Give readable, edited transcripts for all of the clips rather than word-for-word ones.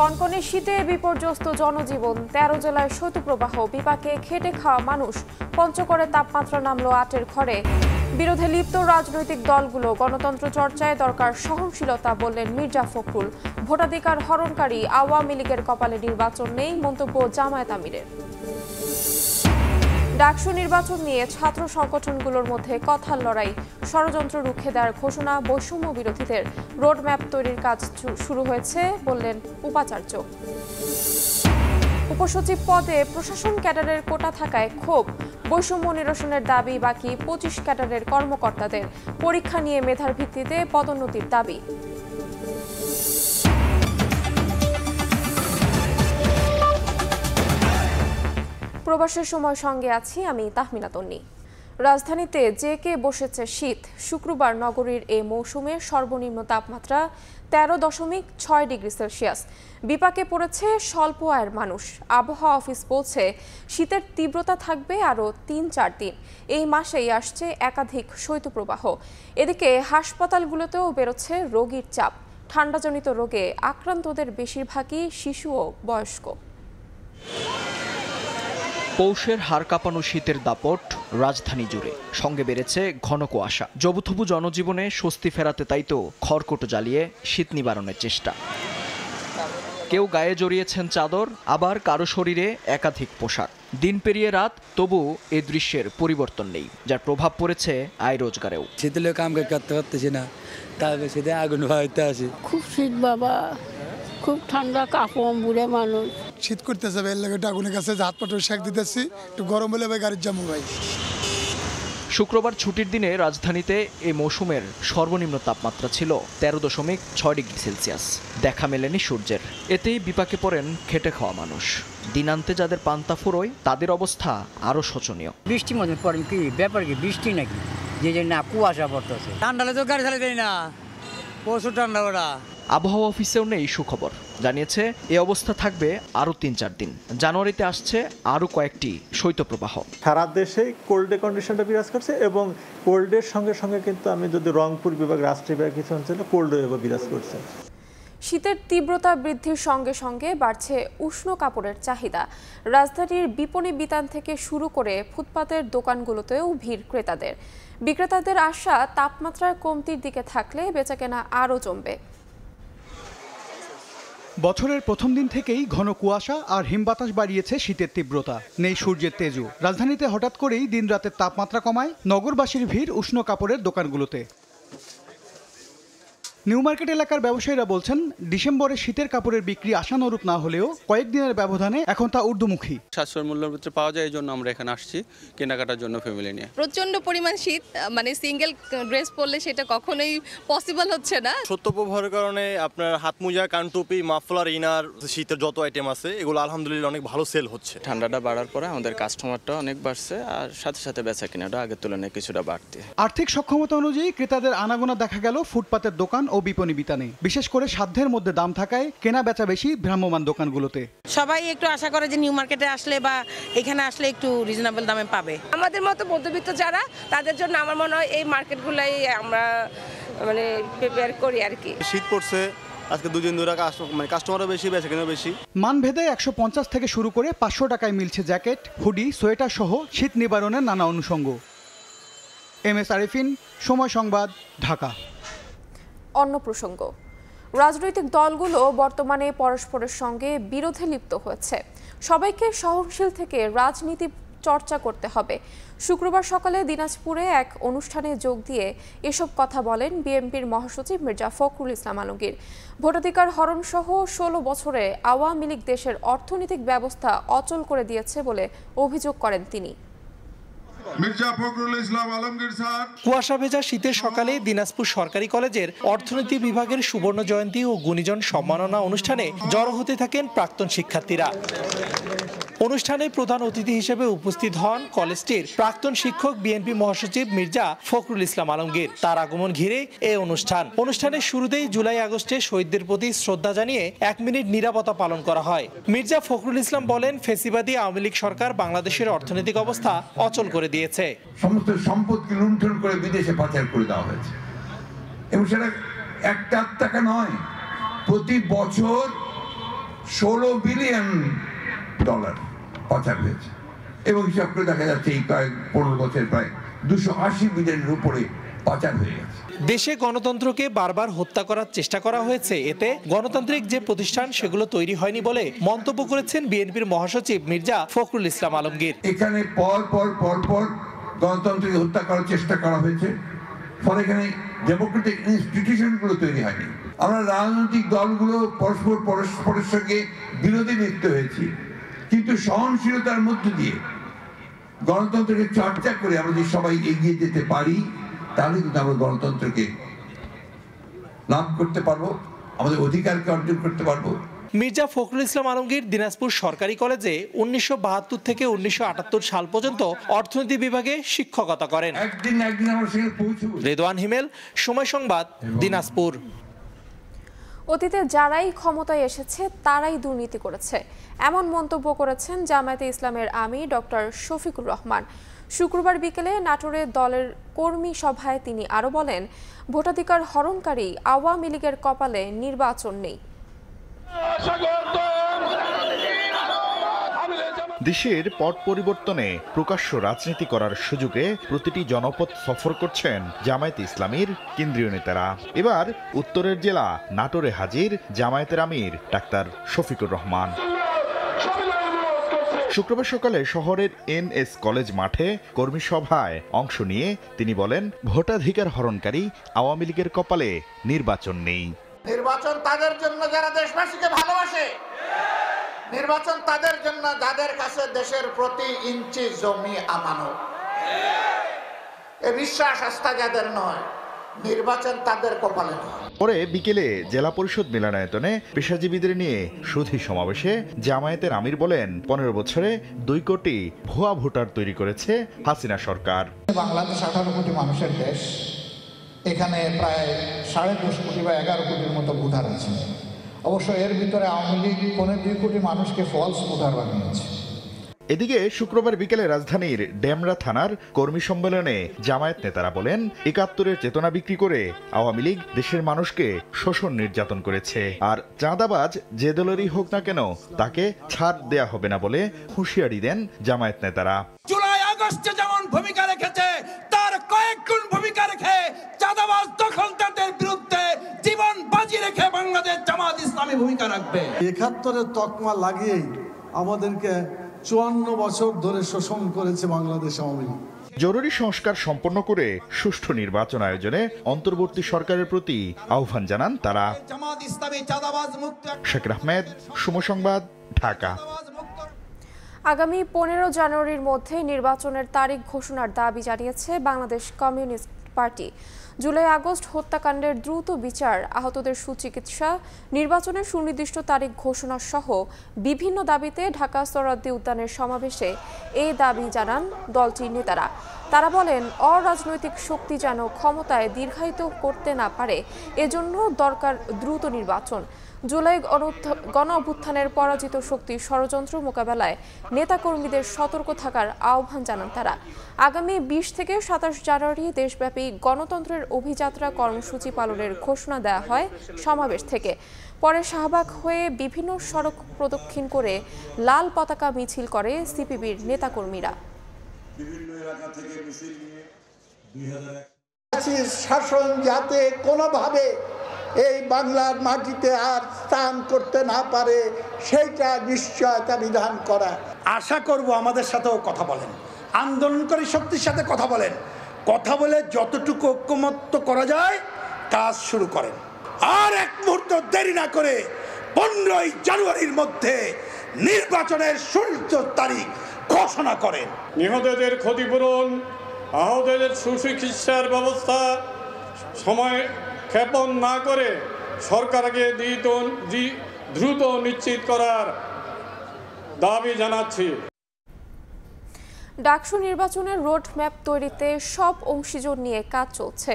কনকনে শীতে বিপর্যস্ত জনজীবন, ১৩ জেলায় শৈত্যপ্রবাহ, বিপাকে খেটে খাওয়া মানুষ। পঞ্চগড়ে তাপমাত্রা নামল ৮-এর ঘরে। বিরোধে লিপ্ত রাজনৈতিক দলগুলো, গণতন্ত্র চর্চায় দরকার সহনশীলতা বললেন মির্জা ফখরুল। ভোটাধিকার হরণকারী আওয়ামী লীগের কপালে নির্বাচন নেই, মন্তব্য জামায়াত আমিরের। ডাকসু নির্বাচন নিয়ে ছাত্র সংগঠনগুলোর মধ্যে কথার লড়াই, ষড়যন্ত্র রুখে দেওয়ার ঘোষণা বৈষম্য বিরোধীদের। রোডম্যাপ তৈরির কাজ শুরু হয়েছে বললেন উপাচার্য। উপসচিব পদে প্রশাসন ক্যাডারের কোটা থাকায় ক্ষোভ, বৈষম্য নিরসনের দাবি বাকি ২৫ ক্যাডারের কর্মকর্তাদের। পরীক্ষা নিয়ে মেধার ভিত্তিতে পদোন্নতির দাবি। প্রবাসের সময় সঙ্গে আছি আমি তাহমিনা তন্নি। রাজধানীতে জেঁকে বসেছে শীত। শুক্রবার নগরীর এই মৌসুমে সর্বনিম্ন তাপমাত্রা ১৩.৬ ডিগ্রি সেলসিয়াস। বিপাকে পড়েছে স্বল্প আয়ের মানুষ। আবহাওয়া অফিস বলছে শীতের তীব্রতা থাকবে আরও ৩-৪ দিন। এই মাসেই আসছে একাধিক শৈত্যপ্রবাহ। এদিকে হাসপাতালগুলোতেও বেরোচ্ছে রোগীর চাপ। ঠান্ডাজনিত রোগে আক্রান্তদের বেশিরভাগই শিশু ও বয়স্ক। পৌষের হাড় কাঁপানো শীতের দাপট রাজধানী জুড়ে, সঙ্গে বেড়েছে ঘন কুয়াশা। জবুথবু জনজীবনে স্বস্তি ফেরাতে তাই তো খড়কুটো জ্বালিয়ে শীত নিবারণের চেষ্টা। কেউ গায়ে জড়িয়েছেন চাদর, আবার কারো শরীরে একাধিক পোশাক। দিন পেরিয়ে রাত, তবু এ দৃশ্যের পরিবর্তন নেই, যার প্রভাব পড়েছে আয় রোজগারেও। শীতলে কাম করতে পারতেছি না, তারপরে শীতে আগুন ভাইতে আসি। খুব শীত বাবা, খুব ঠান্ডা, কাপড় বুড়ে মানুষ। শীত করতেছে, এর লাগে আগুনের কাছে হাত পাটো শেক দিতেছি, একটু গরম হলে ভাই গাড়ির জামু ভাই। শুক্রবার ছুটির দিনে রাজধানীতে এই মৌসুমের সর্বনিম্ন তাপমাত্রা ছিল ১৩.৬ ডিগ্রি সেলসিয়াস। দেখা মেলেনি সূর্যের। এতেই বিপাকে পড়েন খেটে খাওয়া মানুষ। দিনান্তে যাদের পান্তা ফুরোয়, তাদের অবস্থা আরও শোচনীয়। বৃষ্টির মধ্যে পড়েন কি ব্যাপার, কি বৃষ্টি নাকি যে না কুয়াশা পড়তেছে। ঠান্ডালে তো গাড়ি চালাতে না, প্রচুর ঠান্ডা ওরা। আবহাওয়া অফিসেও নেই সুখবর, জানিয়েছে এ অবস্থা থাকবে আরও ৩-৪ দিন। জানুয়ারিতে আসছে আরও কয়েকটি শৈত্যপ্রবাহ। সারা দেশে কোল্ডে কন্ডিশনটা বিরাজ করছে এবং কোল্ডের সঙ্গে সঙ্গে কিন্তু আমি যদি রংপুর বিভাগ, রাজশাহী বিভাগ কিছু অঞ্চলে কোল্ড ওয়েভও বিরাজ করছে। শীতের তীব্রতা বৃদ্ধির সঙ্গে সঙ্গে বাড়ছে উষ্ণ কাপড়ের চাহিদা। রাজধানীর বিপণী বিতান থেকে শুরু করে ফুটপাতের দোকানগুলোতেও ভিড় ক্রেতাদের। বিক্রেতাদের আশা, তাপমাত্রার কমতির দিকে থাকলে বেচাকেনা আরও জমবে। বছরের প্রথম দিন থেকেই ঘন কুয়াশা আর হিমবাতাস বাড়িয়েছে শীতের তীব্রতা। নেই সূর্যের তেজও। রাজধানীতে হঠাৎ করেই দিন রাতের তাপমাত্রা কমায় নগরবাসীর ভিড় উষ্ণ কাপড়ের দোকানগুলোতে। নিউ মার্কেট এলাকার ব্যবসায়ীরা বলছেন, ডিসেম্বরে শীতের কাপড়ের বিক্রি আশানুরূপ না হলেও কয়েকদিনের ব্যবধানে এখন তা ঊর্ধ্বমুখী। সাশ্রয় মূল্যের ভিতরে পাওয়া যায়, এই জন্য আমরা এখানে আসছি কেনাকাটার জন্য ফ্যামিলি নিয়ে। প্রচন্ড পরিমাণ শীত, মানে সিঙ্গেল ড্রেস পরলে সেটা কখনোই পসিবল হচ্ছে না। শৈত্যপ্রবাহের কারণে আপনার হাত মোজা, কানটুপি, মাফলার, ইনার, শীতের যত আইটেম আছে এগুলো আলহামদুলিল্লাহ অনেক ভালো সেল হচ্ছে। ঠান্ডাটা বাড়ার পরে আমাদের কাস্টমারটা অনেক বাড়ছে, আর সাথে সাথে বেচা কেনাটা আগের তুলনায় কিছুটা বাড়তি। আর্থিক সক্ষমতা অনুযায়ী ক্রেতাদের আনাগোনা দেখা গেল ফুটপাতের দোকান ও বিপণী বিতানে। বিশেষ করে সাধ্যের মধ্যে দাম থাকায় কেনা বেচা বেশি ভ্রাম্যমাণ দোকানগুলোতে। সবাই একটু আশা করে যে নিউ মার্কেটে আসলে বা এখানে আসলে একটু রিজনেবল দামে পাবে। আমাদের মতো মধ্যবিত্ত যারা, তাদের জন্য আমার মনে হয় এই মার্কেটগুলাই আমরা মানে প্রিপেয়ার করি আর কি। শীত পড়ছে, আজকে দুদিন ধরে কাস্টমারও বেশি, বেচা কেনাও বেশি। মানভেদে ১৫০ থেকে শুরু করে ৫০০ টাকায় মিলছে জ্যাকেট, হুডি, সোয়েটার সহ শীত নিবারণের নানা অনুষঙ্গ। MS আরিফিন, সময় সংবাদ, ঢাকা। অন্য প্রসঙ্গ, রাজনৈতিক দলগুলো বর্তমানে পরস্পরের সঙ্গে বিরোধে লিপ্ত হয়েছে। সবাইকে সহনশীল থেকে রাজনীতি চর্চা করতে হবে। শুক্রবার সকালে দিনাজপুরে এক অনুষ্ঠানে যোগ দিয়ে এসব কথা বলেন বিএনপির মহাসচিব মির্জা ফখরুল ইসলাম আলমগীর। ভোটাধিকার হরণ সহ ১৬ বছরে আওয়ামী লীগ দেশের অর্থনৈতিক ব্যবস্থা অচল করে দিয়েছে বলে অভিযোগ করেন তিনি। কুয়াশা ভেজা শীতের সকালে দিনাজপুর সরকারি কলেজের অর্থনীতি বিভাগের সুবর্ণ জয়ন্তী ও গুণীজন সম্মাননা অনুষ্ঠানে জড়ো হতে থাকেন প্রাক্তন শিক্ষার্থীরা। অনুষ্ঠানে প্রধান অতিথি হিসেবে উপস্থিত হন কলেজটির প্রাক্তন শিক্ষক বিএনপি মহাসচিব মির্জা ফখরুল ইসলাম আলমগীর। তার আগমন ঘিরে এই অনুষ্ঠানের শুরুতেই জুলাই আগস্টে শহীদদের প্রতি শ্রদ্ধা জানিয়ে ১ মিনিট নীরবতা পালন করা হয়। মির্জা ফখরুল ইসলাম বলেন, ফ্যাসিবাদী আওয়ামী লীগ সরকার বাংলাদেশের অর্থনৈতিক অবস্থা অচল করে দিয়েছে। সমস্ত সম্পদকে লুণ্ঠন করে বিদেশে পাচার করে দেওয়া হয়েছে এবং সেটা একটা টাকা নয়, প্রতি বছর $16 বিলিয়ন পাচার হয়েছে এবং হিসাব করে দেখা যাচ্ছে এই কয়েক 15 বছর প্রায় 280 বিলিয়নের উপরে পাচার হয়ে গেছে। দেশে গণতন্ত্রকে বারবার হত্যা করার চেষ্টা করা হয়েছে, এতে গণতান্ত্রিক যে প্রতিষ্ঠান সেগুলো তৈরি হয়নি বলে মন্তব্য করেছেন বিএনপির মহাসচিব মির্জা ফখরুল ইসলাম আলমগীর। এখানে পর পর গণতন্ত্রকে হত্যা করার চেষ্টা করা হয়েছে, ফলে এখানে ডেমোক্রেটিক ইনস্টিটিউশনগুলো তৈরি হয়নি। আমরা রাজনৈতিক দলগুলো পরস্পরের সঙ্গে বিরোধী লিপ্ত হয়েছি, কিন্তু সহনশীলতার মধ্য দিয়ে গণতন্ত্রকে চর্চা করে আমরা যদি সবাই এগিয়ে যেতে পারি, তাহলে কিন্তু আমরা গণতন্ত্রকে লাভ করতে পারবো, আমাদের অধিকারকে অর্জন করতে পারবো। মির্জা ফখরুল ইসলাম আলমগীর দিনাজপুর সরকারি কলেজে 1972 থেকে 1978 সাল পর্যন্ত অর্থনীতি বিভাগে শিক্ষকতা করেন। রেদওয়ান হিমেল, সময় সংবাদ, দিনাজপুর। অতীতে যারাই ক্ষমতায় এসেছে তারাই দুর্নীতি করেছে, এমন মন্তব্য করেছেন জামায়াতে ইসলামের আমির ডক্টর শফিকুর রহমান। শুক্রবার বিকেলে নাটোরে দলের কর্মী সভায় তিনি আরও বলেন, ভোটাধিকার হরণকারী আওয়ামী লীগের কপালে নির্বাচন নেই। দেশের পট পরিবর্তনে প্রকাশ্য রাজনীতি করার সুযোগে প্রতিটি জনপদ সফর করছেন জামায়াতে ইসলামীর কেন্দ্রীয় নেতারা। এবার উত্তরের জেলা নাটোরে হাজির জামায়াতের আমির ডাক্তার শফিকুর রহমান। শুক্রবার সকালে শহরের NS কলেজ মাঠে কর্মী সভায় অংশ নিয়ে তিনি বলেন, ভোটাধিকার হরণকারী আওয়ামী লীগের কপালে নির্বাচন নেই। নির্বাচন তাদের জন্য যারা দেশবাসীকে ভালোবাসে, নির্বাচন তাদের জন্য যাদের কাছে দেশের প্রতি ইঞ্চি জমি আমানত। এই বিশ্বাস আস্থা যাদের নয়, নির্বাচন তাদের কপালে নয়। পরে বিকেলে জেলা পরিষদ মিলনায়তনে পেশাজীবীদের নিয়ে সুধী সমাবেশে জামায়াতের আমির বলেন, 15 বছরে 2 কোটি ভুয়া ভোটার তৈরি করেছে হাসিনা সরকার। বাংলাদেশ 18 কোটি মানুষের দেশ, এখানে প্রায় 10.5 কোটি বা 11 কোটির মতো ভোটার আছে। অবশ্য এর ভিতরে আওয়ামী লীগ 2 কোটি মানুষকে ফলস ভোটার বানিয়েছে। এদিকে শুক্রবার বিকেলে রাজধানীর ডেমরা থানার কর্মী সম্মেলনে জামায়াত নেতারা বলেন, 71-এর চেতনা বিক্রি করে আওয়ামী লীগ দেশের মানুষকে শোষণ নির্যাতন করেছে, আর চাঁদাবাজ যে দলেরই হোক না কেন তাকে ছাড় দেয়া হবে না বলে হুঁশিয়ারি দেন জামায়াত নেতারা। জুলাই আগস্টে যেমন ভূমিকা রেখেছে, তার কয়েক গুণ ভূমিকা রেখে চাঁদাবাজ দখলদারদের বিরুদ্ধে জীবন বাজি রেখে বাংলাদেশ জামায়াত ইসলামী ভূমিকা রাখবে। 71-এর তকমা লাগিয়েই আমাদেরকে 54 বছর ধরে শোষণ করেছে বাংলাদেশ আওয়ামী লীগ। জরুরি সংস্কার সম্পন্ন করে সুষ্ঠু নির্বাচন আয়োজনে অন্তর্বর্তী সরকারের প্রতি আহ্বান জানান তারা। শাকির আহমেদ, সময় সংবাদ, ঢাকা। আগামী 15 জানুয়ারির মধ্যে নির্বাচনের তারিখ ঘোষণার দাবি জানিয়েছে Bangladesh communist party. July August হত্যাকাণ্ডের দ্রুত বিচার, আহতদের সুচিকিৎসা, নির্বাচনের সুনির্দিষ্ট তারিখ ঘোষণা সহ বিভিন্ন দাবিতে ঢাকা সোহরাওয়ার্দী উদ্যানের সমাবেশে এই দাবি জানান দলটির নেতারা। তারা বলেন, অরাজনৈতিক শক্তি যেন ক্ষমতায় দীর্ঘায়িত করতে না পারে, এজন্য দরকার দ্রুত নির্বাচন। জুলাই গণ অভ্যুত্থানের পরাজিত শক্তির ষড়যন্ত্র মোকাবেলায় নেতাকর্মীদের সতর্ক থাকার আহ্বান জানান তারা। আগামী 20 থেকে 27 জানুয়ারি দেশব্যাপী গণতন্ত্রের অভিযাত্রা কর্মসূচি পালনের ঘোষণা দেওয়া হয় সমাবেশ থেকে। পরে শাহবাগ হয়ে বিভিন্ন সড়ক প্রদক্ষিণ করে লাল পতাকা মিছিল করে সিপিবির নেতাকর্মীরা। শাসন যাতে কোনোভাবে এই বাংলার মাটিতে আর স্থান করতে না পারে, সেইটা নিশ্চয়তা বিধান করা। আশা করব আমাদের সাথেও কথা বলেন, আন্দোলনকারী শক্তির সাথে কথা বলেন, কথা বলে যতটুকু ঐক্যমত্য করা যায় কাজ শুরু করেন। আর এক মুহূর্ত দেরি না করে 15 জানুয়ারির মধ্যে নির্বাচনের সুনির্দিষ্ট তারিখ ঘোষণা করেন। নিহতদের ক্ষতিপূরণ, আহতদের সুচিকিৎসার ব্যবস্থা সময় ক্ষেপণ না করে সরকারকে দ্রুত নিশ্চিত করার দাবি জানাচ্ছি। ডাকসু নির্বাচনের রোডম্যাপ তৈরিতে সব অংশীজন নিয়ে কাজ চলছে।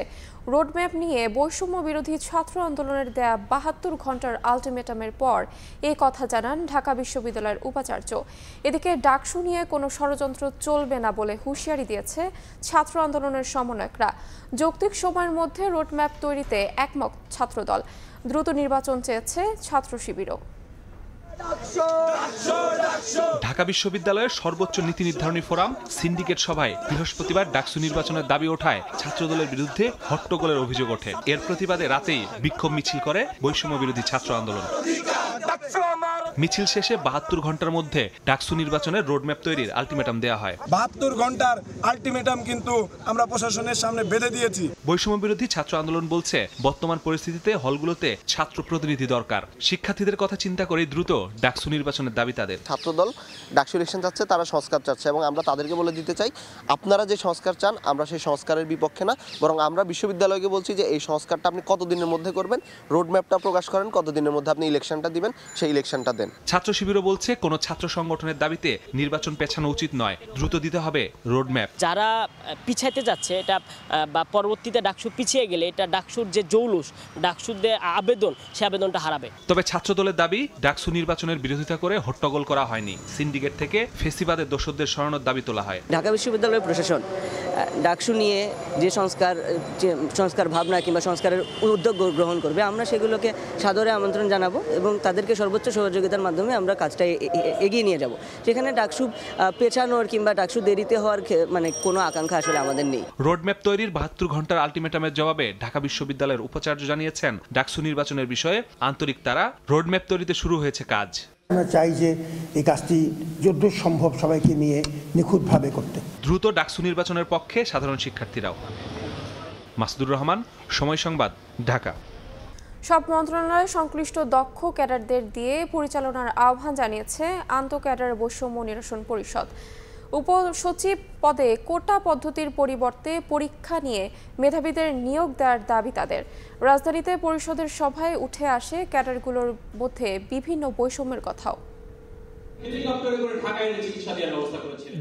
রোডম্যাপ নিয়ে বৈষম্য বিরোধী ছাত্র আন্দোলনের দেয়া 72 ঘন্টার আলটিমেটামের পর এই কথা জানান ঢাকা বিশ্ববিদ্যালয়ের উপাচার্য। এদিকে ডাকসু নিয়ে কোনো ষড়যন্ত্র চলবে না বলে হুঁশিয়ারি দিয়েছে ছাত্র আন্দোলনের সমন্বয়করা। যৌক্তিক সময়ের মধ্যে রোডম্যাপ তৈরিতে একমত ছাত্রদল। দ্রুত নির্বাচন চেয়েছে ছাত্র শিবিরও। ঢাকা বিশ্ববিদ্যালয়ের সর্বোচ্চ নীতি নির্ধারণী ফোরাম সিন্ডিকেট সভায় বৃহস্পতিবার ডাকসু নির্বাচনের দাবি ওঠায় ছাত্রদলের বিরুদ্ধে হট্টগোলের অভিযোগ ওঠে। এর প্রতিবাদে রাতেই বিক্ষোভ মিছিল করে বৈষম্য বিরোধী ছাত্র আন্দোলন। মিছিল শেষে ৭২ ঘন্টার মধ্যে ডাকসু নির্বাচনের রোডম্যাপ তৈরির আলটিমেটাম দেওয়া হয়। ৭২ ঘন্টার আলটিমেটাম কিন্তু আমরা প্রশাসনের সামনে বেঁধে দিয়েছি। বৈষম্য বিরোধী ছাত্র আন্দোলন বলছে, বর্তমান পরিস্থিতিতে হলগুলোতে ছাত্র প্রতিনিধি দরকার। শিক্ষার্থীদের কথা চিন্তা করে দ্রুত ডাকসু নির্বাচনের দাবি তাদের। ছাত্রদল ডাকসু ইলেকশন চাচ্ছে, তারা সংস্কার চাচ্ছে এবং আমরা তাদেরকে বলে দিতে চাই, আপনারা যে সংস্কার চান আমরা সেই সংস্কারের বিপক্ষে না, বরং আমরা বিশ্ববিদ্যালয়কে বলছি যে এই সংস্কারটা আপনি কতদিনের মধ্যে করবেন, রোডম্যাপটা প্রকাশ করেন, কতদিনের মধ্যে আপনি ইলেকশনটা দিবেন, সেই ইলেকশনটা দেন। ছাত্র শিবিরও বলছে, কোনো ছাত্র সংগঠনের দাবিতে নির্বাচন পেছানো উচিত নয়, দ্রুত দিতে হবে রোডম্যাপ। যারা পিছাইতে যাচ্ছে এটা বা পরবর্তীতে ডাকসু পিছিয়ে গেলে এটা ডাকসুর যে জৌলুস, ডাকসুর যে আবেদন, সে আবেদনটা হারাবে। তবে ছাত্রদলের দাবি, ডাকসু নির্বাচনের বিরোধিতা করে হট্টগোল করা হয়নি। সিন্ডিকেট থেকে ফেসিবাদের দোষরদের সরানোর দাবি তোলা হয়। ঢাকা বিশ্ববিদ্যালয়ের প্রশাসন ডাকসু নিয়ে যে সংস্কার ভাবনা কিংবা সংস্কারের উদ্যোগ গ্রহণ করবে, আমরা সেগুলোকে সাদরে আমন্ত্রণ জানাবো এবং তাদেরকে সর্বোচ্চ সহযোগিতার মাধ্যমে আমরা কাজটা এগিয়ে নিয়ে যাব। সেখানে ডাকসু পেছানোর কিংবা ডাকসু দেরিতে হওয়ার মানে কোনো আকাঙ্ক্ষা আসলে আমাদের নেই। রোডম্যাপ তৈরির ৭২ ঘন্টার আলটিমেটামের জবাবে ঢাকা বিশ্ববিদ্যালয়ের উপাচার্য জানিয়েছেন, ডাকসু নির্বাচনের বিষয়ে আন্তরিক তারা, রোডম্যাপ তৈরিতে শুরু হয়েছে কাজ। আমরা চাই যে এই কাজটি যতদূর সম্ভব সবাইকে নিয়ে নিখুঁতভাবে করতে। দ্রুত ডাকসু নির্বাচনের পক্ষে সাধারণ শিক্ষার্থীরাও। মাসুদুর রহমান, সময় সংবাদ, ঢাকা। সব মন্ত্রণালয় সংশ্লিষ্ট দক্ষ ক্যাডারদের দিয়ে পরিচালনার আহ্বান জানিয়েছে আন্তঃ ক্যাডার বৈষম্য নিরসন পরিষদ। উপসচিব পদে কোটা পদ্ধতির পরিবর্তে পরীক্ষা নিয়ে মেধাবীদের নিয়োগ দেওয়ার দাবি তাদের। রাজধানীতে পরিষদের সভায় উঠে আসে ক্যাডারগুলোর মধ্যে বিভিন্ন বৈষম্যের কথাও।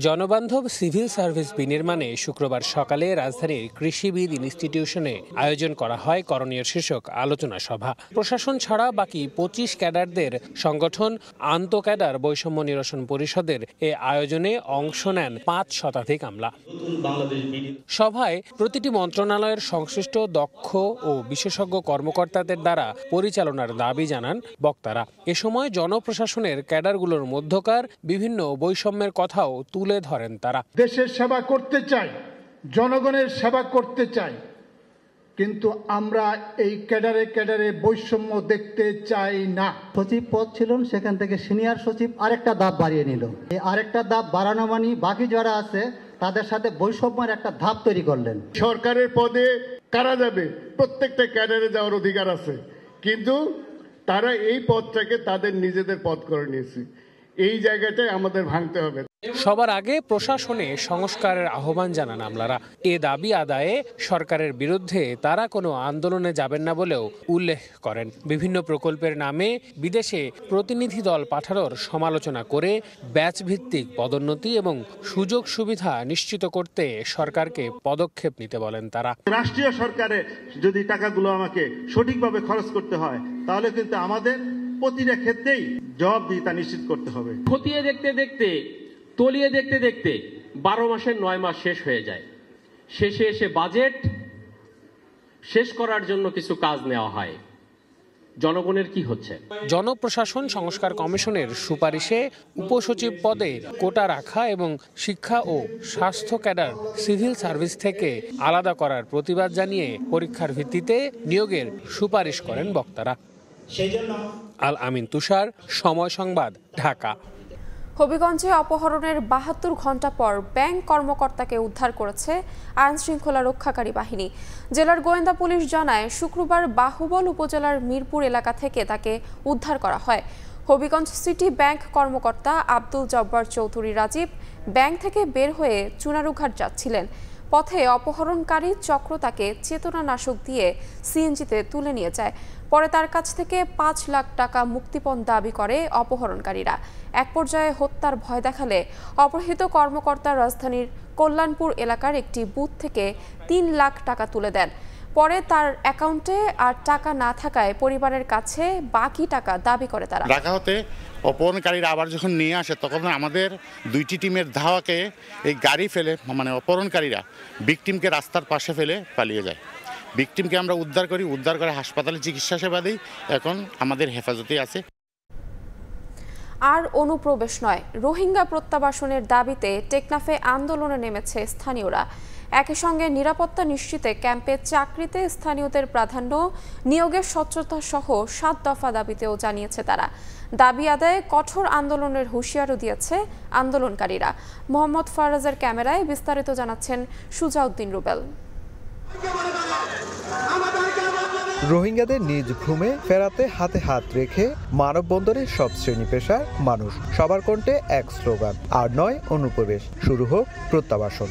জনবান্ধব সিভিল সার্ভিস বিনির্মাণে শুক্রবার সকালে রাজধানীর কৃষিবিদ ইনস্টিটিউশনে আয়োজন করা হয় করণীয় শীর্ষক আলোচনা সভা। প্রশাসন ছাড়া বাকি ২৫ ক্যাডারদের সংগঠন আন্তঃ ক্যাডার বৈষম্য নিরসন পরিষদের এ আয়োজনে অংশ নেন ৫ শতাধিক আমলা। সভায় প্রতিটি মন্ত্রণালয়ের সংশ্লিষ্ট দক্ষ ও বিশেষজ্ঞ কর্মকর্তাদের দ্বারা পরিচালনার দাবি জানান বক্তারা। এ সময় জনপ্রশাসনের ক্যাডারগুলোর মধ্যকার বিভিন্ন বৈষম্যের কথাও তুলে ধরেন তারা। দেশের সেবা করতে চাই, জনগণের সেবা করতে চাই, কিন্তু আমরা এই ক্যাডারে বৈষম্য দেখতে চাই না। সচিব পদ ছিলেন, সেখান থেকে সিনিয়র সচিব আরেকটা ধাপ বাড়িয়ে নিল। এই আরেকটা ধাপ বাড়ানো মানে বাকি যারা আছে তাদের সাথে বৈষম্যের একটা ধাপ তৈরি করলেন। সরকারের পদে কারা যাবে? প্রত্যেকটা ক্যাডারে যাওয়ার অধিকার আছে, কিন্তু তারা এই পদটাকে তাদের নিজেদের পদ করে নিয়েছে। এই জায়গাটাই আমাদের ভাঙতে হবে। সবার আগে প্রশাসনে সংস্কারের আহ্বান জানান আমলারা। এ দাবি আদায়ে সরকারের বিরুদ্ধে তারা কোনো আন্দোলনে যাবেন না বলেও উল্লেখ করেন। বিভিন্ন প্রকল্পের নামে বিদেশে প্রতিনিধি দল পাঠানোর সমালোচনা করে ব্যাচ ভিত্তিক পদোন্নতি এবং সুযোগ সুবিধা নিশ্চিত করতে সরকারকে পদক্ষেপ নিতে বলেন তারা। রাষ্ট্রীয় সরকারে যদি টাকাগুলো আমাকে সঠিকভাবে খরচ করতে হয়, তাহলে কিন্তু আমাদের প্রতিটা ক্ষেত্রেই জবাবদিহিতা নিশ্চিত করতে হবে। খতিয়ে দেখতে দেখতে, তলিয়ে দেখতে দেখতে 12 মাসের 9 মাস শেষ হয়ে যায়। শেষে এসে বাজেট শেষ করার জন্য কিছু কাজ নেওয়া হয়। জনগণের কি হচ্ছে? জনপ্রশাসন সংস্কার কমিশনের সুপারিশে উপসচিব পদে কোটা রাখা এবং শিক্ষা ও স্বাস্থ্য ক্যাডার সিভিল সার্ভিস থেকে আলাদা করার প্রতিবাদ জানিয়ে পরীক্ষার ভিত্তিতে নিয়োগের সুপারিশ করেন বক্তারা। আল আমিন তুষার, সময় সংবাদ, ঢাকা। হবিগঞ্জে অপহরণের ৭২ ঘণ্টা পর ব্যাংক কর্মকর্তাকে উদ্ধার করেছে আইন শৃঙ্খলা রক্ষাকারী বাহিনী। জেলার গোয়েন্দা পুলিশ জানায়, শুক্রবার বাহুবল উপজেলার মিরপুর এলাকা থেকে তাকে উদ্ধার করা হয়। হবিগঞ্জ সিটি ব্যাংক কর্মকর্তা আব্দুল জব্বার চৌধুরী রাজীব ব্যাংক থেকে বের হয়ে চুনারুঘাট যাচ্ছিলেন। পথে অপহরণকারী চক্র তাকে চেতনানাশক দিয়ে সিএনজিতে তুলে নিয়ে যায়। পরে তার কাছ থেকে ৫ লাখ টাকা মুক্তিপণ দাবি করে অপহরণকারীরা। এক পর্যায়ে হত্যার ভয় দেখালে অপহৃত কর্মকর্তা রাজধানীর কল্যাণপুর এলাকার একটি বুথ থেকে ৩ লাখ টাকা তুলে দেন। পরে তার অ্যাকাউন্টে আর টাকা না থাকায় পরিবারের কাছে বাকি টাকা দাবি করে তারা। ঢাকা হতে অপহরণকারীরা আবার যখন নিয়ে আসে, তখন আমাদের 2টি টিমের ধাওয়াকে এই গাড়ি ফেলে, মানে অপহরণকারীরা ভিকটিমকে রাস্তার পাশে ফেলে পালিয়ে যায়। ভিকটিমকে আমরা উদ্ধার করে হাসপাতালে চিকিৎসা সেবা দিই, এখন আমাদের হেফাজতে আছে। আর অনুপ্রবেশ নয়, রোহিঙ্গা প্রত্যাবাসনের দাবিতে টেকনাফে আন্দোলনে নেমেছে স্থানীয়রা। একই সঙ্গে নিরাপত্তা নিশ্চিতে ক্যাম্পে চাকরিতে স্থানীয়দের প্রাধান্য, নিয়োগের স্বচ্ছতা সহ 7 দফা দাবিতেও জানিয়েছে তারা। দাবি আদায়ে কঠোর আন্দোলনের হুঁশিয়ারও দিয়েছে আন্দোলনকারীরা। মোহাম্মদ ফারাজের ক্যামেরায় বিস্তারিত জানাচ্ছেন সুজাউদ্দিন রুবেল। রোহিঙ্গাদের নিজ ভূমে ফেরাতে হাতে হাত রেখে মানববন্দরে সব শ্রেণী পেশার মানুষ, সবার কণ্ঠে এক স্লোগান, আর নয় অনুপ্রবেশ, শুরু হোক প্রত্যাবাসন।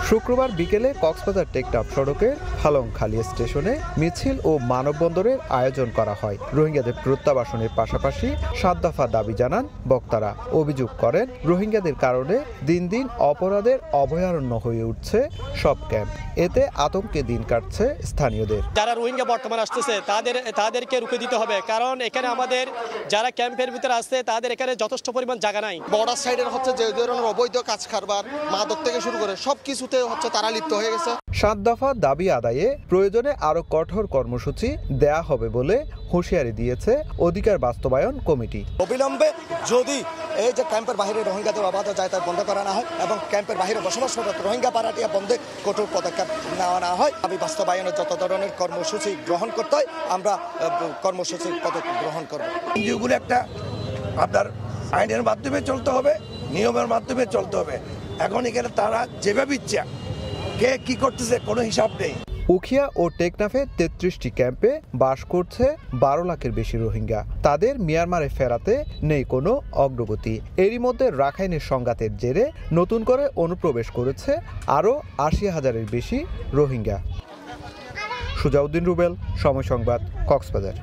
শুক্রবার বিকেলে কক্সবাজার টেকনাফ সড়কের ফালংখালী স্টেশনে মিছিল ও মানববন্দরের আয়োজন করা হয়। রোহিঙ্গাদের প্রত্যাবাসনের পাশাপাশি 7 দফা দাবি জানান বক্তারা। অভিযোগ করেন, রোহিঙ্গাদের কারণে দিন দিন অপরাধের অভয়ারণ্য হয়ে উঠছে সব ক্যাম্প। এতে আতঙ্কে দিন কাটছে স্থানীয়দের। যারা রোহিঙ্গা বর্তমানে আসতেছে তাদেরকে রুখে দিতে হবে, কারণ এখানে আমাদের যারা ক্যাম্পের ভিতরে আসছে তাদের এখানে যথেষ্ট পরিমাণ জায়গা নাই। বর্ডার সাইডের হচ্ছে যে ধরনের অবৈধ কাজ কারবার, মাদক থেকে শুরু করে সবকিছুতে হচ্ছে তারা লিপ্ত হয়ে গেছে। 7 দফা দাবি আদায়ে প্রয়োজনে আরো কঠোর কর্মসূচি দেয়া হবে বলে হুঁশিয়ারি দিয়েছে অধিকার বাস্তবায়ন কমিটি। অবিলম্বে যদি এই যে ক্যাম্পের বাইরে রোহিঙ্গাদের অবাধ যায় তা বন্ধ করা না হয় এবং ক্যাম্পের বাইরে বসবাসরত রোহিঙ্গা পাড়াটিয়া বন্ধে কঠোর পদক্ষেপ নেওয়া না হয়, দাবি বাস্তবায়নের যত ধরনের কর্মসূচি গ্রহণ করতে হয় আমরা কর্মসূচির পদক্ষেপ গ্রহণ করব। যেগুলো একটা আপনার আইনের মাধ্যমে চলতে হবে, নিয়মের মাধ্যমে চলতে হবে। এখন এখানে তারা যেভাবে ইচ্ছা কে কি করতেছে কোনো হিসাব নেই। উখিয়া ও টেকনাফে 33টি ক্যাম্পে বাস করছে 12 লাখের বেশি রোহিঙ্গা। তাদের মিয়ানমারে ফেরাতে নেই কোনো অগ্রগতি। এরই মধ্যে রাখাইনের সংঘাতের জেরে নতুন করে অনুপ্রবেশ করেছে আরও 80,000-এর বেশি রোহিঙ্গা। সুজাউদ্দিন রুবেল, সময় সংবাদ, কক্সবাজার।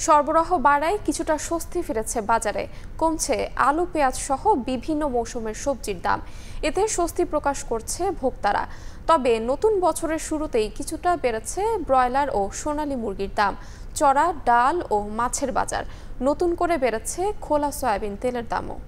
সরবরাহ বাড়ায় কিছুটা স্বস্তি ফিরেছে বাজারে, কমছে আলু, পেঁয়াজ সহ বিভিন্ন মৌসুমের সবজির দাম। এতে স্বস্তি প্রকাশ করছে ভোক্তারা। তবে নতুন বছরের শুরুতেই কিছুটা বেড়েছে ব্রয়লার ও সোনালী মুরগির দাম। চড়া ডাল ও মাছের বাজার, নতুন করে বেড়েছে খোলা সয়াবিন তেলের দামও।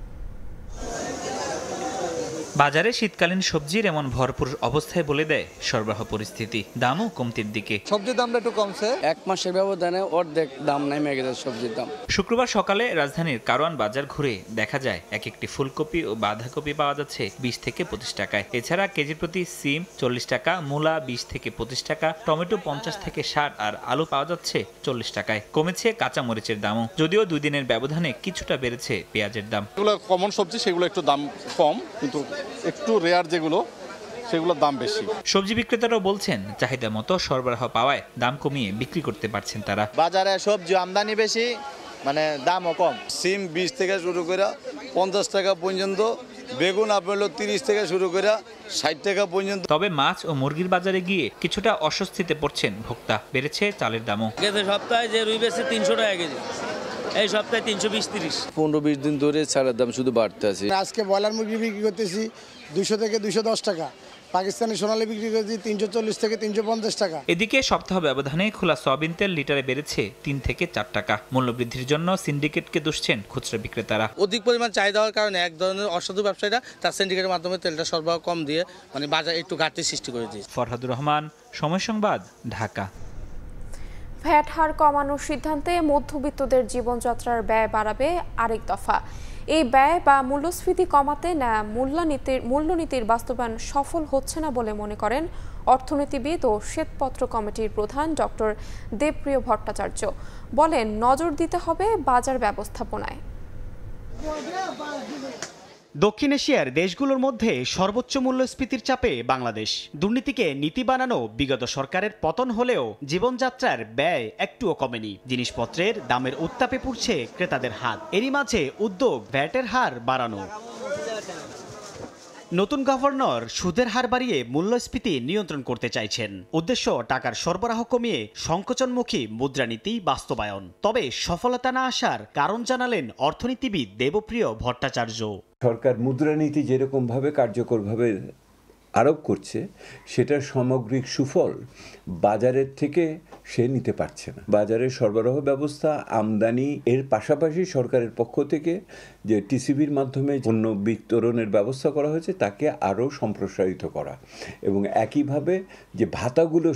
বাজারে শীতকালীন সবজির এমন ভরপুর অবস্থায় বলে দেয় সরবরাহ পরিস্থিতি, দামও কমতির দিকে। সবজির দামটা একটু কমছে, 1 মাসের ব্যবধানে অর্ধেক দাম নেমে গেছে সবজির দাম। শুক্রবার সকালে রাজধানীর কারওয়ান বাজার ঘুরে দেখা যায় এক একটি ফুলকপি ও বাঁধাকপি পাওয়া যাচ্ছে 20 থেকে 25 টাকায়। এছাড়া কেজি প্রতি সিম 40 টাকা, মূলা 20 থেকে 25 টাকা, টমেটো 50 থেকে 60 আর আলু পাওয়া যাচ্ছে 40 টাকায়। কমেছে কাঁচা মরিচের দামও, যদিও 2 দিনের ব্যবধানে কিছুটা বেড়েছে পেঁয়াজের দাম। এগুলো কমন সবজি, সেগুলো একটু দাম কম, কিন্তু একটু রেয়ার যেগুলো সেগুলোর দাম বেশি। সবজি বিক্রেতারাও বলছেন চাহিদা মতো সরবরাহ পাওয়ায় দাম কমিয়ে বিক্রি করতে পারছেন তারা। বাজারে সবজি আমদানি বেশি, মানে দামও কম। সিম 20 থেকে শুরু করে 50 টাকা পর্যন্ত, বেগুন আপনার 30 থেকে শুরু করে 60 টাকা পর্যন্ত। তবে মাছ ও মুরগির বাজারে গিয়ে কিছুটা অস্বস্তিতে পড়ছেন ভোক্তা, বেড়েছে চালের দামও। গত সপ্তাহে যে রুই বেচে 300 টাকা কেজি, এই সপ্তাহে 320-30। 15-20 দিন ধরে চালের দাম শুধু বাড়তে আছে। আজকে ব্রয়লার মুরগি বিক্রি করতেছি 200 থেকে 210 টাকা, পাকিস্তানি সোনালী বিক্রি করতেছি 340 থেকে 350 টাকা। এদিকে সপ্তাহ ব্যবধানে খোলা সয়াবিন তেল লিটারে বেড়েছে 3 থেকে 4 টাকা। মূল্যবৃদ্ধির জন্য সিন্ডিকেটকে দুষছেন খুচরা বিক্রেতারা। অধিক পরিমাণ চাহিদা হওয়ার কারণে এক ধরনের অসাধু ব্যবসায়ীরা তার সিন্ডিকেটের মাধ্যমে তেলটা সরবরাহ কম দিয়ে মানে বাজার একটু ঘাটতি সৃষ্টি করে দিয়েছে। ফরহাদুর রহমান, সময় সংবাদ, ঢাকা। ভ্যাট হার কমানোর সিদ্ধান্তে মধ্যবিত্তদের জীবনযাত্রার ব্যয় বাড়াবে আরেক দফা। এই ব্যয় বা মূল্যস্ফীতি কমাতে নেওয়া মূল্যনীতির বাস্তবায়ন সফল হচ্ছে না বলে মনে করেন অর্থনীতিবিদ ও শ্বেতপত্র কমিটির প্রধান ডক্টর দেবপ্রিয় ভট্টাচার্য। বলেন, নজর দিতে হবে বাজার ব্যবস্থাপনায়। দক্ষিণ এশিয়ার দেশগুলোর মধ্যে সর্বোচ্চ মূল্যস্ফীতির চাপে বাংলাদেশ। দুর্নীতিকে নীতি বানানো বিগত সরকারের পতন হলেও জীবনযাত্রার ব্যয় একটুও কমেনি। জিনিসপত্রের দামের উত্তাপে পুড়ছে ক্রেতাদের হাত। এরই মাঝে উদ্যোগ ভ্যাটের হার বাড়ানো। নতুন গভর্নর সুদের হার বাড়িয়ে মূল্যস্ফীতি নিয়ন্ত্রণ করতে চাইছেন। উদ্দেশ্য টাকার সরবরাহ কমিয়ে সংকোচনমুখী মুদ্রানীতি বাস্তবায়ন। তবে সফলতা না আসার কারণ জানালেন অর্থনীতিবিদ দেবপ্রিয় ভট্টাচার্য। সরকার মুদ্রানীতি যেরকমভাবে কার্যকরভাবে আরোপ করছে, সেটার সামগ্রিক সুফল বাজারের থেকে সে নিতে পারছে না। বাজারের সরবরাহ ব্যবস্থা, আমদানি, এর পাশাপাশি সরকারের পক্ষ থেকে যে টিসিবির মাধ্যমে পণ্য বিতরণের ব্যবস্থা করা হয়েছে তাকে আরও সম্প্রসারিত করা এবং একইভাবে যে ভাতাগুলো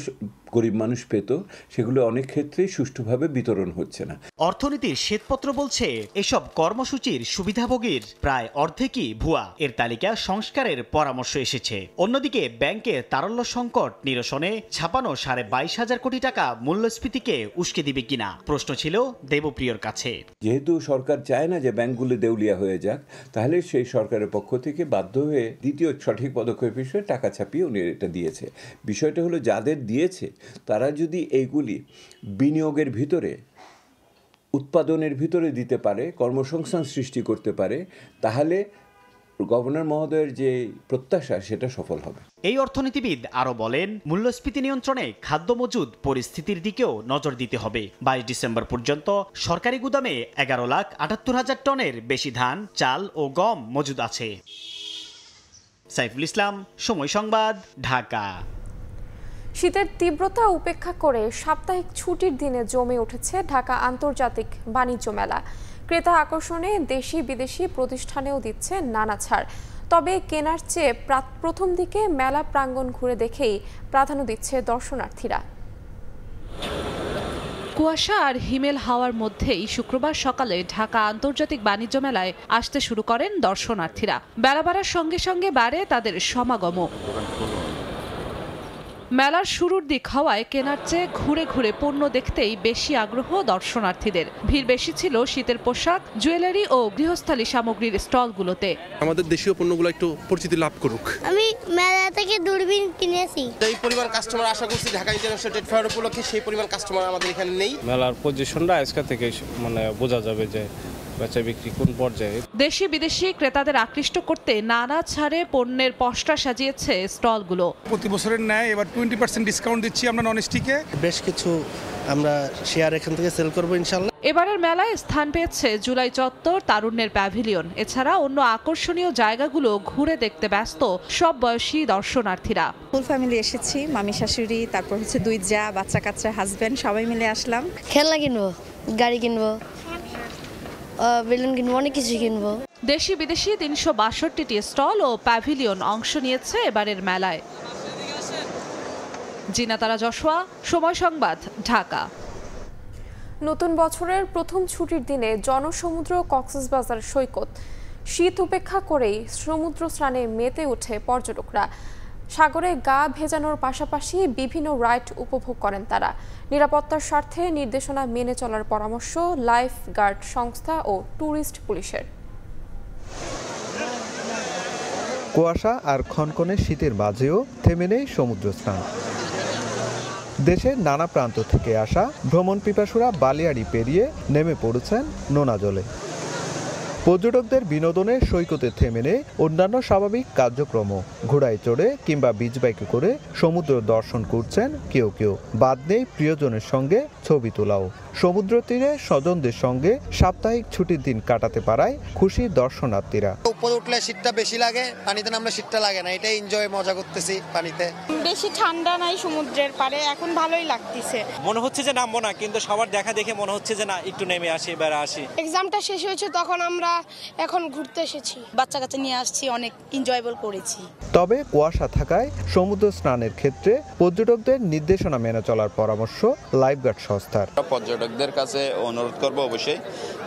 গরিব মানুষ পেত, সেগুলো অনেক ক্ষেত্রেই সুষ্ঠুভাবে বিতরণ হচ্ছে না। অর্থনীতির শ্বেতপত্র বলছে এসব কর্মসূচির সুবিধাভোগীর প্রায় অর্ধেকই ভুয়া। এর তালিকা সংস্কারের পরামর্শ এসেছে। অন্যদিকে ব্যাংকে তারল্য সংকট নিরসনে ছাপানো 22,500 কোটি টাকা মূল্যস্ফীতিকে উস্কে দিবে কিনা প্রশ্ন ছিল দেবপ্রিয়র কাছে। যেহেতু সরকার চায় না যে ব্যাংকগুলো দেউলিয়া হয়ে যাক, তাহলে সেই সরকারের পক্ষ থেকে বাধ্য হয়ে দ্বিতীয় সঠিক পদক্ষেপ হিসেবে টাকা ছাপিয়ে উনি এটা দিয়েছে। বিষয়টা হলো যাদের দিয়েছে তারা যদি এইগুলি বিনিয়োগের ভিতরে, উৎপাদনের ভিতরে দিতে পারে, কর্মসংস্থান সৃষ্টি করতে পারে, তাহলে গভর্নর মহোদয়ের যে প্রত্যাশা সেটা সফল হবে। এই অর্থনীতিবিদ আরো বলেন, মূল্যস্ফীতি নিয়ন্ত্রণে খাদ্য মজুদ পরিস্থিতির দিকেও নজর দিতে হবে। 22 ডিসেম্বর পর্যন্ত সরকারি গুদামে 11,78,000 টনের বেশি ধান, চাল ও গম মজুদ আছে। সাইফুল ইসলাম, সময় সংবাদ, ঢাকা। শীতের তীব্রতা উপেক্ষা করে সাপ্তাহিক ছুটির দিনে জমে উঠেছে ঢাকা আন্তর্জাতিক বাণিজ্য মেলা। ক্রেতা আকর্ষণে দেশি বিদেশি প্রতিষ্ঠানেও দিচ্ছে নানা ছাড়। তবে কেনার চেয়ে প্রথম দিকে মেলা প্রাঙ্গণ ঘুরে দেখেই প্রাধান্য দিচ্ছে দর্শনার্থীরা। কুয়াশা আর হিমেল হাওয়ার মধ্যেই শুক্রবার সকালে ঢাকা আন্তর্জাতিক বাণিজ্য মেলায় আসতে শুরু করেন দর্শনার্থীরা। বেলা বাড়ার সঙ্গে সঙ্গে বাড়ে তাদের সমাগমও। মেলার শুরুর দিক হওয়ায় কেনার চেয়ে ঘুরে ঘুরে পণ্য দেখতেই বেশি আগ্রহ দর্শনার্থীদের। ভিড় বেশি ছিল শীতের পোশাক, জুয়েলারি ও গৃহস্থালী সামগ্রীর স্টলগুলোতে। আমাদের দেশীয় পণ্যগুলো একটু পরিচিতি লাভ করুক। আমি মেলা থেকে দূরবীন কিনেছি। এই পরিমাণ কাস্টমার আশা করছি ঢাকা ইন্টারন্যাশনাল ট্রেড ফেয়ার উপলক্ষে সেই পরিমাণ কাস্টমার আমাদের এখানে নেই। মেলার পজিশনটা আজকে থেকে বোঝা যাবে যে বেচা বিক্রি কোন পর্যায়ে। দেশি বিদেশি ক্রেতাদের আকৃষ্ট করতে নানা ছাড়ে পণ্যের পসরা সাজিয়েছে স্টলগুলো। প্রতি বছরের ন্যায় এবার 20% ডিসকাউন্ট দিচ্ছি আমরা ননস্টিকে। বেশ কিছু আমরা শেয়ার এখান থেকে সেল করব ইনশাআল্লাহ। এবারের মেলায় স্থান পেয়েছে জুলাই চত্বর, তারুণ্যের প্যাভিলিয়ন। এছাড়া অন্য আকর্ষণীয় জায়গাগুলো ঘুরে দেখতে ব্যস্ত সব বয়সী দর্শনার্থীরা। ফুল ফ্যামিলি এসেছি, মামি শাশুড়ি, তারপর হচ্ছে 2 জা, বাচ্চা কাচ্চা, হাজবেন্ড, সবাই মিলে আসলাম। খেলনা কিনবো, গাড়ি কিনবো, বেলুন কিনবো, অনেক কিছু কিনবো। দেশি বিদেশি 362টি স্টল ও প্যাভিলিয়ন অংশ নিয়েছে এবারের মেলায়। জিনাতারা যশোয়া, সময় সংবাদ, ঢাকা। নতুন বছরের প্রথম ছুটির দিনে জনসমুদ্র কক্সবাজার সৈকত। শীত উপেক্ষা করেই সমুদ্র স্নানে মেতে ওঠে পর্যটকরা। সাগরে গা ভেজানোর পাশাপাশি বিভিন্ন রাইড উপভোগ করেন তারা। নিরাপত্তার স্বার্থে নির্দেশনা মেনে চলার পরামর্শ লাইফ গার্ড সংস্থা ও ট্যুরিস্ট পুলিশের। কুয়াশা আর খনখনে শীতের মাঝেও থেমে নেই সমুদ্র স্নান। দেশের নানা প্রান্ত থেকে আসা ভ্রমণ পিপাসুরা বালিয়াড়ি পেরিয়ে নেমে পড়েছেন নোনা জলে। পর্যটকদের বিনোদনে সৈকতে থেমে নেই অন্যান্য স্বাভাবিক কার্যক্রম। ঘোড়ায় চড়ে কিংবা বিচ বাইকে করে সমুদ্র দর্শন করছেন কেউ কেউ। বাদ নেই প্রিয়জনের সঙ্গে ছবি তোলাও। সমুদ্র তীরে স্বজনদের সঙ্গে সাপ্তাহিক ছুটির দিন কাটাতে পারায় খুশি দর্শনার্থীরা। উপরে উঠলে শীতটা বেশি লাগে, পানিতে নামলে শীতটা লাগে না, এটাই এনজয়, মজা করতেছি পানিতে। বেশি ঠান্ডা নাই সমুদ্রের পাড়ে, এখন ভালোই লাগতেছে। মনে হচ্ছে যে নামবো না, কিন্তু সবার দেখা দেখে মনে হচ্ছে যে না একটু নেমে আসি, বেড়া আসি। এক্সামটা শেষ হয়েছে তখন আমরা এখন ঘুরতে এসেছি, বাচ্চা কাচ্চা নিয়ে আসছি, অনেক এনজয়েবল করেছি। তবে কুয়াশা থাকায় সমুদ্র স্নানের ক্ষেত্রে পর্যটকদের নির্দেশনা মেনে চলার পরামর্শ লাইফগার্ড সংস্থার। পর্যটকদের কাছে অনুরোধ করব অবশ্যই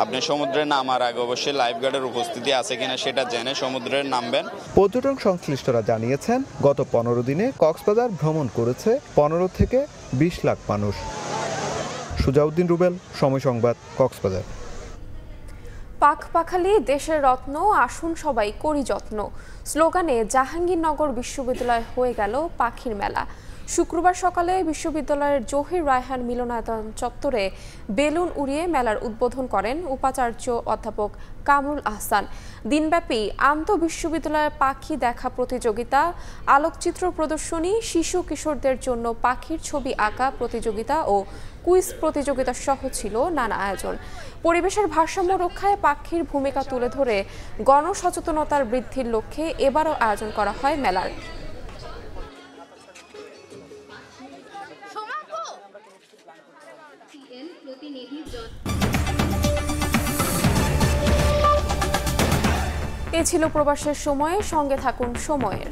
আপনি সমুদ্রে নামার আগে অবশ্যই লাইফগার্ডের উপস্থিতি আছে কিনা সেটা জেনে সমুদ্রে নামবেন। পর্যটন সংশ্লিষ্টরা জানিয়েছেন গত 15 দিনে কক্সবাজার ভ্রমণ করেছে 15 থেকে 20 লাখ মানুষ। সুজাউদ্দিন রুবেল, সময় সংবাদ, কক্সবাজার। পাখপাখালি দেশের রত্ন, আসুন সবাই করি যত্ন স্লোগানে জাহাঙ্গীরনগর বিশ্ববিদ্যালয় হয়ে গেল পাখির মেলা। শুক্রবার সকালে বিশ্ববিদ্যালয়ের জহির রায়হান মিলনায়তন চত্বরে বেলুন উড়িয়ে মেলার উদ্বোধন করেন উপাচার্য অধ্যাপক কামরুল আহসান। দিনব্যাপী আন্তঃবিশ্ববিদ্যালয়ের পাখি দেখা প্রতিযোগিতা, আলোকচিত্র প্রদর্শনী, শিশু কিশোরদের জন্য পাখির ছবি আঁকা প্রতিযোগিতা ও কুইজ প্রতিযোগিতা সহ ছিল নানা আয়োজন। পরিবেশের ভারসাম্য রক্ষায় পাখির ভূমিকা তুলে ধরে গণসচেতনতার বৃদ্ধির লক্ষ্যে এবারও আয়োজন করা হয় মেলার। এ ছিল প্রবাসের সময়ে, সঙ্গে থাকুন সময়ের।